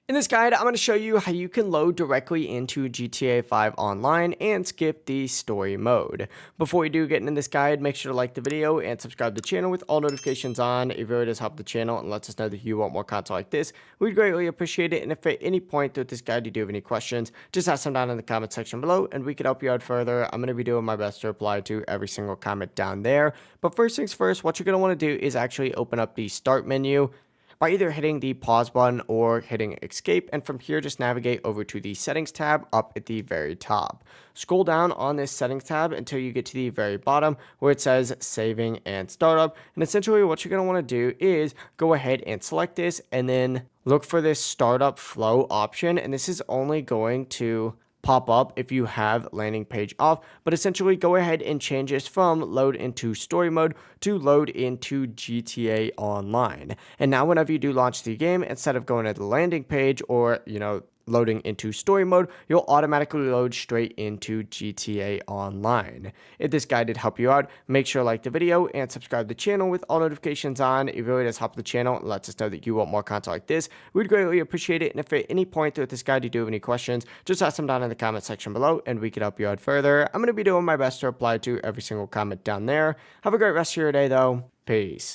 In this guide, I'm going to show you how you can load directly into GTA 5 Online and skip the story mode. Before we do get into this guide, make sure to like the video and subscribe to the channel with all notifications on. It really does help the channel and lets us know that you want more content like this. We'd greatly appreciate it, and if at any point throughout this guide you do have any questions, just ask them down in the comment section below and we can help you out further. I'm going to be doing my best to reply to every single comment down there. But first things first, what you're going to want to do is actually open up the start menu by either hitting the pause button or hitting escape, and from here just navigate over to the settings tab up at the very top. Scroll down on this settings tab until you get to the very bottom where it says saving and startup, and essentially what you're going to want to do is go ahead and select this and then look for this startup flow option, and this is only going to pop up if you have landing page off, but essentially go ahead and change this from load into story mode to load into GTA Online. And now whenever you do launch the game, instead of going to the landing page or, loading into story mode, you'll automatically load straight into GTA Online. If this guide did help you out, make sure to like the video and subscribe to the channel with all notifications on. It really does help the channel and lets us know that you want more content like this. We'd greatly appreciate it, and if at any point throughout this guide you do have any questions, just ask them down in the comment section below and we can help you out further. I'm going to be doing my best to reply to every single comment down there. Have a great rest of your day though. Peace.